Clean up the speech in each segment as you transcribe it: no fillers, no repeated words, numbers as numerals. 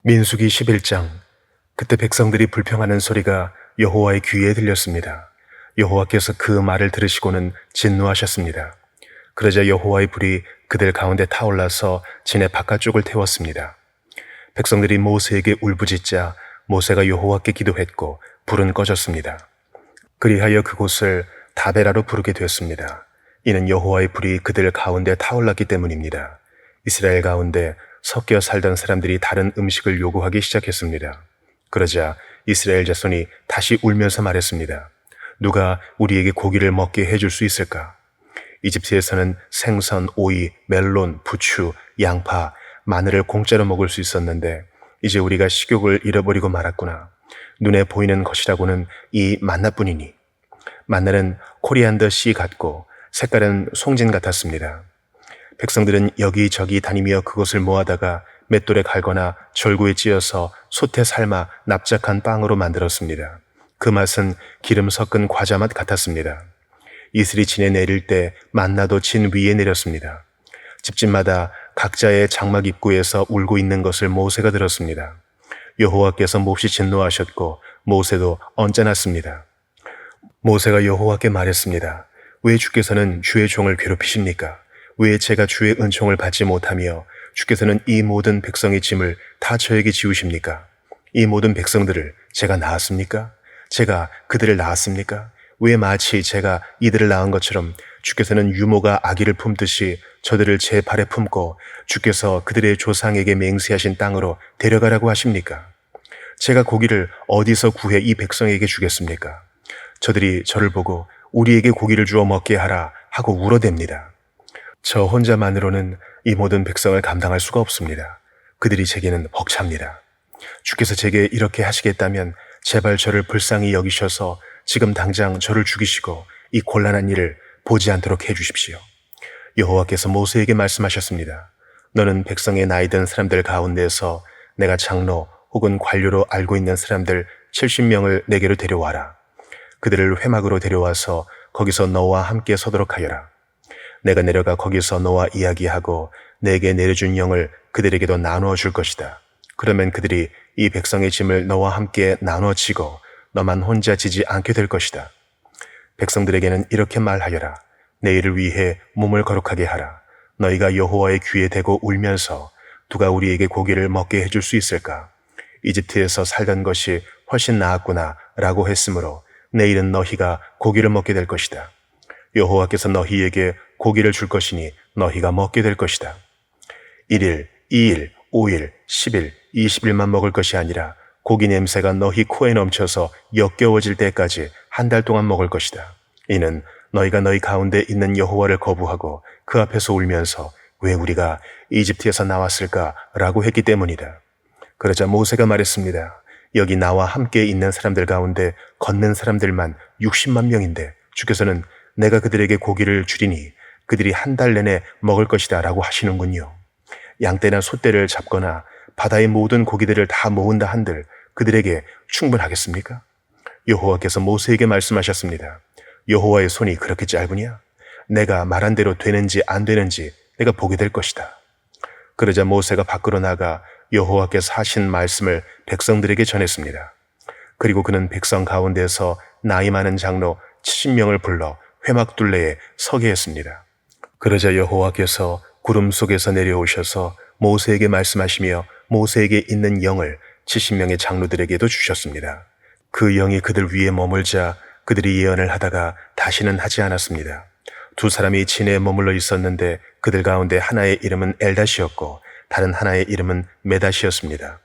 민수기 11장. 그때 백성들이 불평하는 소리가 여호와의 귀에 들렸습니다. 여호와께서 그 말을 들으시고는 진노하셨습니다. 그러자 여호와의 불이 그들 가운데 타올라서 진의 바깥쪽을 태웠습니다. 백성들이 모세에게 울부짖자 모세가 여호와께 기도했고 불은 꺼졌습니다. 그리하여 그곳을 다베라로 부르게 되었습니다. 이는 여호와의 불이 그들 가운데 타올랐기 때문입니다. 이스라엘 가운데 섞여 살던 사람들이 다른 음식을 요구하기 시작했습니다. 그러자 이스라엘 자손이 다시 울면서 말했습니다. 누가 우리에게 고기를 먹게 해줄 수 있을까? 이집트에서는 생선, 오이, 멜론, 부추, 양파, 마늘을 공짜로 먹을 수 있었는데 이제 우리가 식욕을 잃어버리고 말았구나. 눈에 보이는 것이라고는 이 만나뿐이니. 만나는 코리안더 씨 같고 색깔은 송진 같았습니다. 백성들은 여기저기 다니며 그것을 모아다가 맷돌에 갈거나 절구에 찧어서 솥에 삶아 납작한 빵으로 만들었습니다. 그 맛은 기름 섞은 과자 맛 같았습니다. 이슬이 진에 내릴 때 만나도 진 위에 내렸습니다. 집집마다 각자의 장막 입구에서 울고 있는 것을 모세가 들었습니다. 여호와께서 몹시 진노하셨고 모세도 언짢았습니다. 모세가 여호와께 말했습니다. 왜 주께서는 주의 종을 괴롭히십니까? 왜 제가 주의 은총을 받지 못하며 주께서는 이 모든 백성의 짐을 다 저에게 지우십니까? 이 모든 백성들을 제가 낳았습니까? 제가 그들을 낳았습니까? 왜 마치 제가 이들을 낳은 것처럼 주께서는 유모가 아기를 품듯이 저들을 제 발에 품고 주께서 그들의 조상에게 맹세하신 땅으로 데려가라고 하십니까? 제가 고기를 어디서 구해 이 백성에게 주겠습니까? 저들이 저를 보고 우리에게 고기를 주어 먹게 하라 하고 울어댑니다. 저 혼자만으로는 이 모든 백성을 감당할 수가 없습니다. 그들이 제게는 벅찹니다. 주께서 제게 이렇게 하시겠다면 제발 저를 불쌍히 여기셔서 지금 당장 저를 죽이시고 이 곤란한 일을 보지 않도록 해주십시오. 여호와께서 모세에게 말씀하셨습니다. 너는 백성의 나이든 사람들 가운데서 내가 장로 혹은 관료로 알고 있는 사람들 70명을 내게로 데려와라. 그들을 회막으로 데려와서 거기서 너와 함께 서도록 하여라. 내가 내려가 거기서 너와 이야기하고 내게 내려준 영을 그들에게도 나누어 줄 것이다. 그러면 그들이 이 백성의 짐을 너와 함께 나누어 지고 너만 혼자 지지 않게 될 것이다. 백성들에게는 이렇게 말하여라. 내일을 위해 몸을 거룩하게 하라. 너희가 여호와의 귀에 대고 울면서 누가 우리에게 고기를 먹게 해줄 수 있을까? 이집트에서 살던 것이 훨씬 나았구나 라고 했으므로 내일은 너희가 고기를 먹게 될 것이다. 여호와께서 너희에게 고기를 줄 것이니 너희가 먹게 될 것이다. 1일, 2일, 5일, 10일, 20일만 먹을 것이 아니라 고기 냄새가 너희 코에 넘쳐서 역겨워질 때까지 한 달 동안 먹을 것이다. 이는 너희가 너희 가운데 있는 여호와를 거부하고 그 앞에서 울면서 왜 우리가 이집트에서 나왔을까? 라고 했기 때문이다. 그러자 모세가 말했습니다. 여기 나와 함께 있는 사람들 가운데 걷는 사람들만 60만 명인데 주께서는 내가 그들에게 고기를 주리니 그들이 한 달 내내 먹을 것이다 라고 하시는군요. 양떼나 소떼를 잡거나 바다의 모든 고기들을 다 모은다 한들 그들에게 충분하겠습니까? 여호와께서 모세에게 말씀하셨습니다. 여호와의 손이 그렇게 짧으냐? 내가 말한 대로 되는지 안 되는지 내가 보게 될 것이다. 그러자 모세가 밖으로 나가 여호와께서 하신 말씀을 백성들에게 전했습니다. 그리고 그는 백성 가운데서 나이 많은 장로 70명을 불러 회막 둘레에 서게 했습니다. 그러자 여호와께서 구름 속에서 내려오셔서 모세에게 말씀하시며 모세에게 있는 영을 70명의 장로들에게도 주셨습니다. 그 영이 그들 위에 머물자 그들이 예언을 하다가 다시는 하지 않았습니다. 두 사람이 진에 머물러 있었는데 그들 가운데 하나의 이름은 엘닷이었고 다른 하나의 이름은 메닷이었습니다.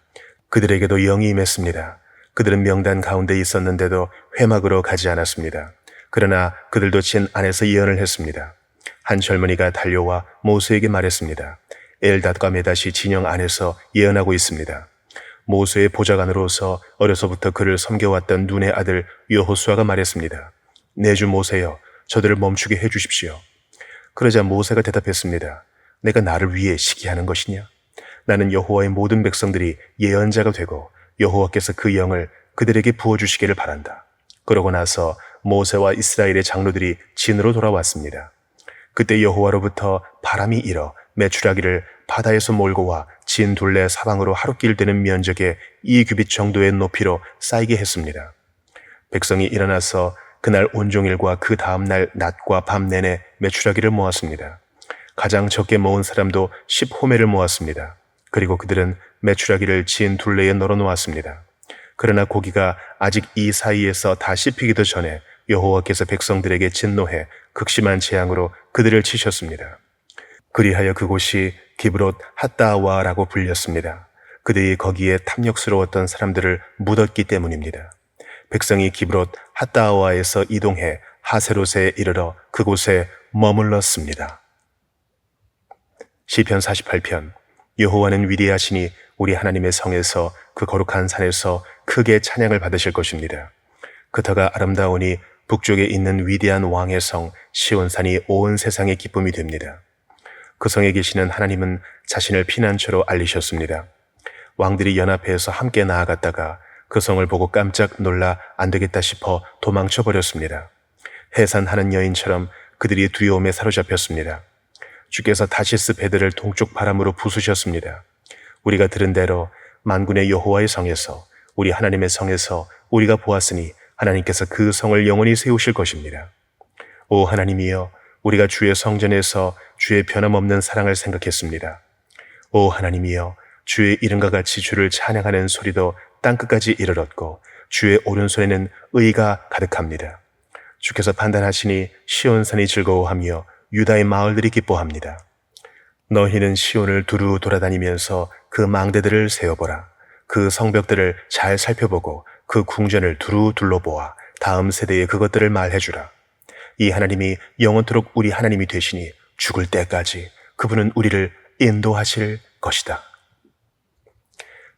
그들에게도 영이 임했습니다. 그들은 명단 가운데 있었는데도 회막으로 가지 않았습니다. 그러나 그들도 진 안에서 예언을 했습니다. 한 젊은이가 달려와 모세에게 말했습니다. 엘닷과 메닷이 진영 안에서 예언하고 있습니다. 모세의 보좌관으로서 어려서부터 그를 섬겨왔던 눈의 아들 여호수아가 말했습니다. 내 주 모세여, 저들을 멈추게 해주십시오. 그러자 모세가 대답했습니다. 내가 나를 위해 시기하는 것이냐? 나는 여호와의 모든 백성들이 예언자가 되고 여호와께서 그 영을 그들에게 부어주시기를 바란다. 그러고 나서 모세와 이스라엘의 장로들이 진으로 돌아왔습니다. 그때 여호와로부터 바람이 일어 메추라기를 바다에서 몰고 와 진 둘레 사방으로 하루길 되는 면적의 2규빗 정도의 높이로 쌓이게 했습니다. 백성이 일어나서 그날 온종일과 그 다음날 낮과 밤 내내 메추라기를 모았습니다. 가장 적게 모은 사람도 10호매를 모았습니다. 그리고 그들은 메추라기를 진 둘레에 널어 놓았습니다. 그러나 고기가 아직 이 사이에서 다 씹히기도 전에 여호와께서 백성들에게 진노해 극심한 재앙으로 그들을 치셨습니다. 그리하여 그곳이 기브롯 핫다와라고 불렸습니다. 그들이 거기에 탐욕스러웠던 사람들을 묻었기 때문입니다. 백성이 기브롯 핫다와에서 이동해 하세롯에 이르러 그곳에 머물렀습니다. 시편 48편. 여호와는 위대하시니 우리 하나님의 성에서 그 거룩한 산에서 크게 찬양을 받으실 것입니다. 그터가 아름다우니 북쪽에 있는 위대한 왕의 성 시온산이 온 세상의 기쁨이 됩니다. 그 성에 계시는 하나님은 자신을 피난처로 알리셨습니다. 왕들이 연합해서 함께 나아갔다가 그 성을 보고 깜짝 놀라 안 되겠다 싶어 도망쳐 버렸습니다. 해산하는 여인처럼 그들이 두려움에 사로잡혔습니다. 주께서 다시스 배들을 동쪽 바람으로 부수셨습니다. 우리가 들은 대로 만군의 여호와의 성에서 우리 하나님의 성에서 우리가 보았으니 하나님께서 그 성을 영원히 세우실 것입니다. 오 하나님이여, 우리가 주의 성전에서 주의 변함없는 사랑을 생각했습니다. 오 하나님이여, 주의 이름과 같이 주를 찬양하는 소리도 땅끝까지 이르렀고 주의 오른손에는 의가 가득합니다. 주께서 판단하시니 시온산이 즐거워하며 유다의 마을들이 기뻐합니다. 너희는 시온을 두루 돌아다니면서 그 망대들을 세어보라. 그 성벽들을 잘 살펴보고 그 궁전을 두루 둘러보아 다음 세대에 그것들을 말해주라. 이 하나님이 영원토록 우리 하나님이 되시니 죽을 때까지 그분은 우리를 인도하실 것이다.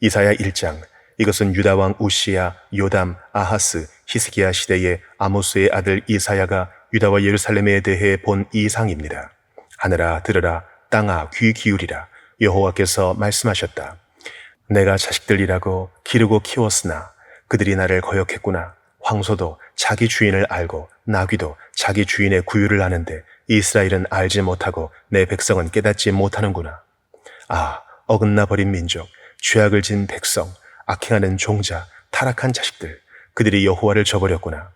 이사야 1장. 이것은 유다왕 우시야, 요담, 아하스, 히스기야 시대의 아모스의 아들 이사야가 유다와 예루살렘에 대해 본 이상입니다. 하늘아 들으라, 땅아 귀 기울이라. 여호와께서 말씀하셨다. 내가 자식들이라고 기르고 키웠으나 그들이 나를 거역했구나. 황소도 자기 주인을 알고 나귀도 자기 주인의 구유를 아는데 이스라엘은 알지 못하고 내 백성은 깨닫지 못하는구나. 아, 어긋나 버린 민족, 죄악을 진 백성, 악행하는 종자, 타락한 자식들, 그들이 여호와를 저버렸구나.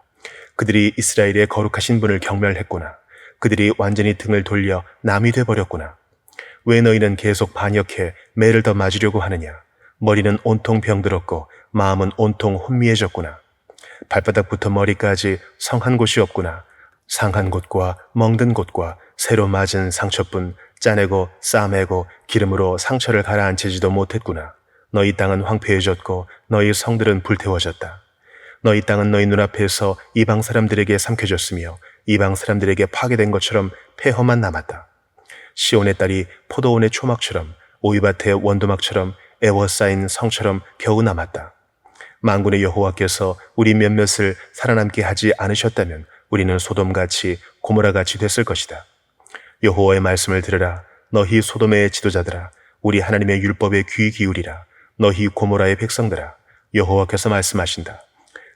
그들이 이스라엘의 거룩하신 분을 경멸했구나. 그들이 완전히 등을 돌려 남이 돼버렸구나. 왜 너희는 계속 반역해 매를 더 맞으려고 하느냐. 머리는 온통 병들었고 마음은 온통 혼미해졌구나. 발바닥부터 머리까지 성한 곳이 없구나. 상한 곳과 멍든 곳과 새로 맞은 상처뿐 짜내고 싸매고 기름으로 상처를 가라앉히지도 못했구나. 너희 땅은 황폐해졌고 너희 성들은 불태워졌다. 너희 땅은 너희 눈앞에서 이방 사람들에게 삼켜졌으며 이방 사람들에게 파괴된 것처럼 폐허만 남았다. 시온의 딸이 포도원의 초막처럼 오이밭의 원두막처럼 애워싸인 성처럼 겨우 남았다. 만군의 여호와께서 우리 몇몇을 살아남게 하지 않으셨다면 우리는 소돔같이 고모라같이 됐을 것이다. 여호와의 말씀을 들으라. 너희 소돔의 지도자들아, 우리 하나님의 율법에 귀 기울이라. 너희 고모라의 백성들아, 여호와께서 말씀하신다.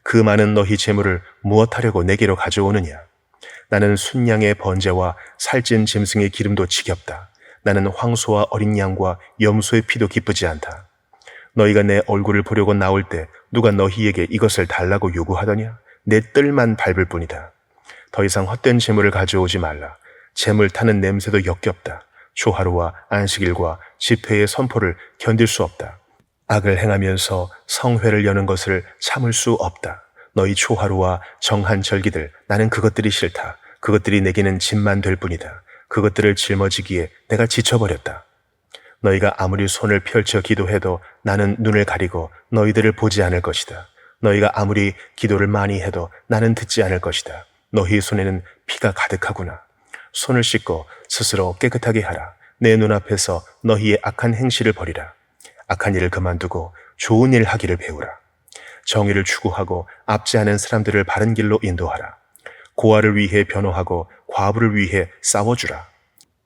그 많은 너희 재물을 무엇하려고 내게로 가져오느냐. 나는 순양의 번제와 살찐 짐승의 기름도 지겹다. 나는 황소와 어린 양과 염소의 피도 기쁘지 않다. 너희가 내 얼굴을 보려고 나올 때 누가 너희에게 이것을 달라고 요구하더냐? 내 뜰만 밟을 뿐이다. 더 이상 헛된 재물을 가져오지 말라. 재물 타는 냄새도 역겹다. 초하루와 안식일과 집회의 선포를 견딜 수 없다. 악을 행하면서 성회를 여는 것을 참을 수 없다. 너희 초하루와 정한 절기들, 나는 그것들이 싫다. 그것들이 내게는 짐만 될 뿐이다. 그것들을 짊어지기에 내가 지쳐버렸다. 너희가 아무리 손을 펼쳐 기도해도 나는 눈을 가리고 너희들을 보지 않을 것이다. 너희가 아무리 기도를 많이 해도 나는 듣지 않을 것이다. 너희 손에는 피가 가득하구나. 손을 씻고 스스로 깨끗하게 하라. 내 눈앞에서 너희의 악한 행실을 버리라. 악한 일을 그만두고 좋은 일 하기를 배우라. 정의를 추구하고 앞지 않은 사람들을 바른 길로 인도하라. 고아를 위해 변호하고 과부를 위해 싸워주라.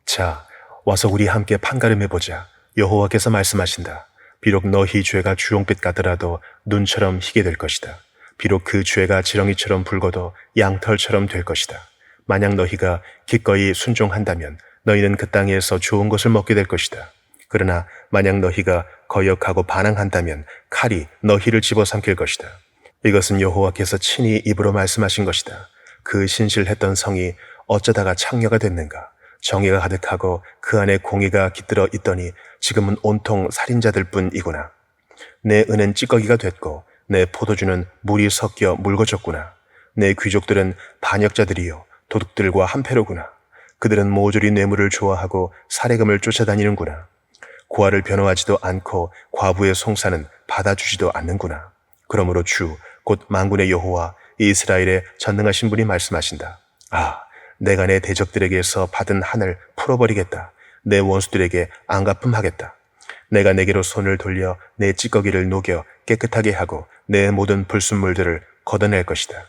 자, 와서 우리 함께 판가름해보자. 여호와께서 말씀하신다. 비록 너희 죄가 주홍빛 같더라도 눈처럼 희게 될 것이다. 비록 그 죄가 지렁이처럼 붉어도 양털처럼 될 것이다. 만약 너희가 기꺼이 순종한다면 너희는 그 땅에서 좋은 것을 먹게 될 것이다. 그러나 만약 너희가 거역하고 반항한다면 칼이 너희를 집어삼킬 것이다. 이것은 여호와께서 친히 입으로 말씀하신 것이다. 그 신실했던 성이 어쩌다가 창녀가 됐는가? 정의가 가득하고 그 안에 공의가 깃들어 있더니 지금은 온통 살인자들 뿐이구나. 내 은은 찌꺼기가 됐고 내 포도주는 물이 섞여 묽어졌구나. 내 귀족들은 반역자들이요 도둑들과 한패로구나. 그들은 모조리 뇌물을 좋아하고 살해금을 쫓아다니는구나. 고아를 변호하지도 않고 과부의 송사는 받아주지도 않는구나. 그러므로 주 곧 만군의 여호와 이스라엘의 전능하신 분이 말씀하신다. 아, 내가 내 대적들에게서 받은 한을 풀어버리겠다. 내 원수들에게 안갚음하겠다. 내가 내게로 손을 돌려 내 찌꺼기를 녹여 깨끗하게 하고 내 모든 불순물들을 걷어낼 것이다.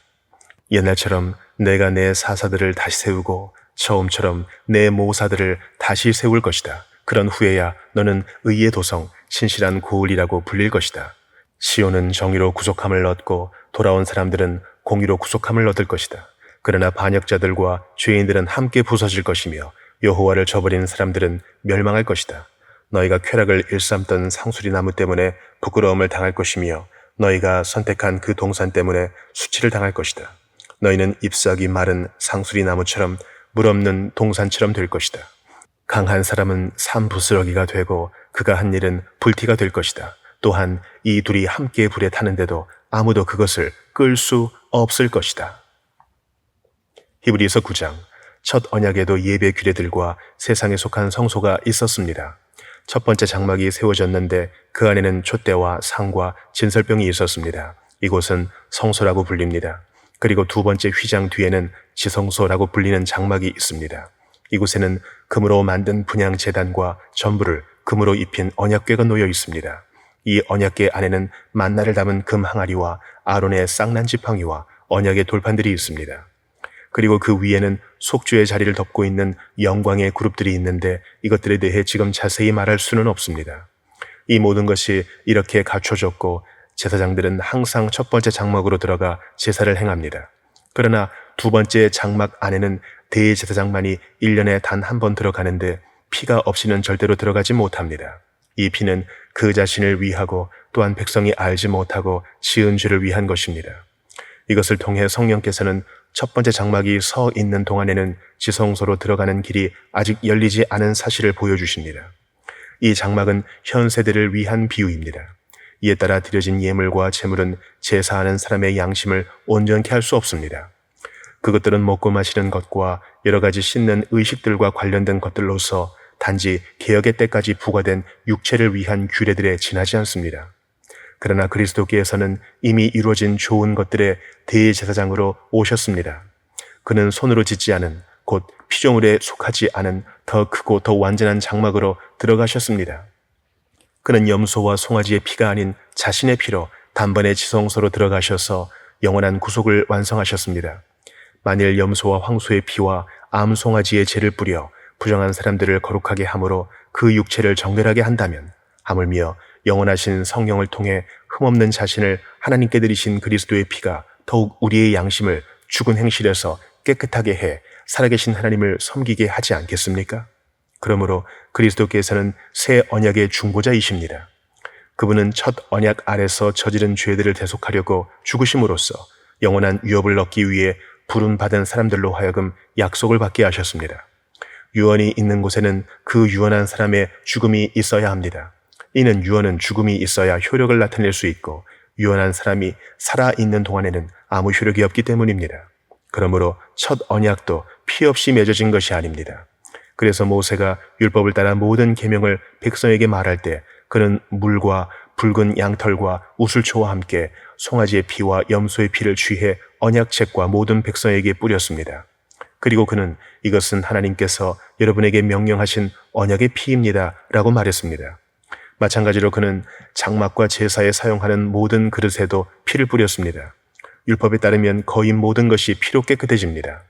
옛날처럼 내가 내 사사들을 다시 세우고 처음처럼 내 모사들을 다시 세울 것이다. 그런 후에야 너는 의의 도성, 신실한 고을이라고 불릴 것이다. 시온은 정의로 구속함을 얻고 돌아온 사람들은 공의로 구속함을 얻을 것이다. 그러나 반역자들과 죄인들은 함께 부서질 것이며 여호와를 저버리는 사람들은 멸망할 것이다. 너희가 쾌락을 일삼던 상수리 나무 때문에 부끄러움을 당할 것이며 너희가 선택한 그 동산 때문에 수치를 당할 것이다. 너희는 잎사귀 마른 상수리 나무처럼 물 없는 동산처럼 될 것이다. 강한 사람은 산부스러기가 되고 그가 한 일은 불티가 될 것이다. 또한 이 둘이 함께 불에 타는데도 아무도 그것을 끌 수 없을 것이다. 히브리서 9장. 첫 언약에도 예배 규례들과 세상에 속한 성소가 있었습니다. 첫 번째 장막이 세워졌는데 그 안에는 촛대와 상과 진설병이 있었습니다. 이곳은 성소라고 불립니다. 그리고 두 번째 휘장 뒤에는 지성소라고 불리는 장막이 있습니다. 이곳에는 금으로 만든 분향 제단과 전부를 금으로 입힌 언약궤가 놓여 있습니다. 이 언약궤 안에는 만나를 담은 금 항아리와 아론의 쌍난 지팡이와 언약의 돌판들이 있습니다. 그리고 그 위에는 속죄의 자리를 덮고 있는 영광의 그룹들이 있는데 이것들에 대해 지금 자세히 말할 수는 없습니다. 이 모든 것이 이렇게 갖춰졌고 제사장들은 항상 첫 번째 장막으로 들어가 제사를 행합니다. 그러나 두 번째 장막 안에는 대제사장만이 1년에 단 한 번 들어가는데 피가 없이는 절대로 들어가지 못합니다. 이 피는 그 자신을 위하고 또한 백성이 알지 못하고 지은 죄를 위한 것입니다. 이것을 통해 성령께서는 첫 번째 장막이 서 있는 동안에는 지성소로 들어가는 길이 아직 열리지 않은 사실을 보여주십니다. 이 장막은 현 세대를 위한 비유입니다. 이에 따라 드려진 예물과 제물은 제사하는 사람의 양심을 온전케 할 수 없습니다. 그것들은 먹고 마시는 것과 여러 가지 씻는 의식들과 관련된 것들로서 단지 개혁의 때까지 부과된 육체를 위한 규례들에 지나지 않습니다. 그러나 그리스도께서는 이미 이루어진 좋은 것들의 대제사장으로 오셨습니다. 그는 손으로 짓지 않은 곧 피조물에 속하지 않은 더 크고 더 완전한 장막으로 들어가셨습니다. 그는 염소와 송아지의 피가 아닌 자신의 피로 단번에 지성소로 들어가셔서 영원한 구속을 완성하셨습니다. 만일 염소와 황소의 피와 암송아지의 죄를 뿌려 부정한 사람들을 거룩하게 함으로 그 육체를 정결하게 한다면 하물며 영원하신 성령을 통해 흠없는 자신을 하나님께 드리신 그리스도의 피가 더욱 우리의 양심을 죽은 행실에서 깨끗하게 해 살아계신 하나님을 섬기게 하지 않겠습니까? 그러므로 그리스도께서는 새 언약의 중보자이십니다. 그분은 첫 언약 아래서 저지른 죄들을 대속하려고 죽으심으로써 영원한 유업을 얻기 위해 부름받은 사람들로 하여금 약속을 받게 하셨습니다. 유언이 있는 곳에는 그 유언한 사람의 죽음이 있어야 합니다. 이는 유언은 죽음이 있어야 효력을 나타낼 수 있고 유언한 사람이 살아있는 동안에는 아무 효력이 없기 때문입니다. 그러므로 첫 언약도 피 없이 맺어진 것이 아닙니다. 그래서 모세가 율법을 따라 모든 계명을 백성에게 말할 때 그는 물과 붉은 양털과 우슬초와 함께 송아지의 피와 염소의 피를 취해 언약책과 모든 백성에게 뿌렸습니다. 그리고 그는 이것은 하나님께서 여러분에게 명령하신 언약의 피입니다 라고 말했습니다. 마찬가지로 그는 장막과 제사에 사용하는 모든 그릇에도 피를 뿌렸습니다. 율법에 따르면 거의 모든 것이 피로 깨끗해집니다.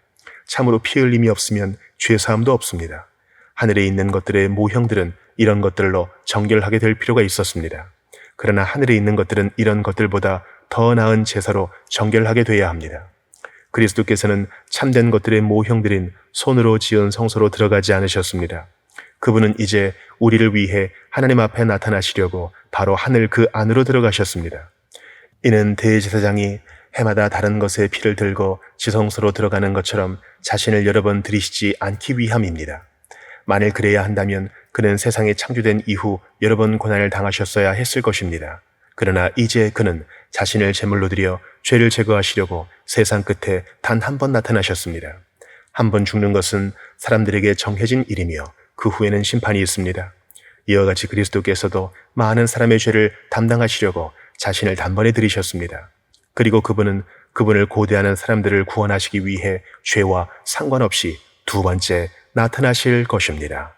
참으로 피 흘림이 없으면 죄사함도 없습니다. 하늘에 있는 것들의 모형들은 이런 것들로 정결하게 될 필요가 있었습니다. 그러나 하늘에 있는 것들은 이런 것들보다 더 나은 제사로 정결하게 돼야 합니다. 그리스도께서는 참된 것들의 모형들인 손으로 지은 성소로 들어가지 않으셨습니다. 그분은 이제 우리를 위해 하나님 앞에 나타나시려고 바로 하늘 그 안으로 들어가셨습니다. 이는 대제사장이 해마다 다른 것의 피를 들고 지성소로 들어가는 것처럼 자신을 여러 번 들이시지 않기 위함입니다. 만일 그래야 한다면 그는 세상이 창조된 이후 여러 번 고난을 당하셨어야 했을 것입니다. 그러나 이제 그는 자신을 제물로 드려 죄를 제거하시려고 세상 끝에 단 한 번 나타나셨습니다. 한 번 죽는 것은 사람들에게 정해진 일이며 그 후에는 심판이 있습니다. 이와 같이 그리스도께서도 많은 사람의 죄를 담당하시려고 자신을 단번에 들이셨습니다. 그리고 그분은 그분을 고대하는 사람들을 구원하시기 위해 죄와 상관없이 두 번째 나타나실 것입니다.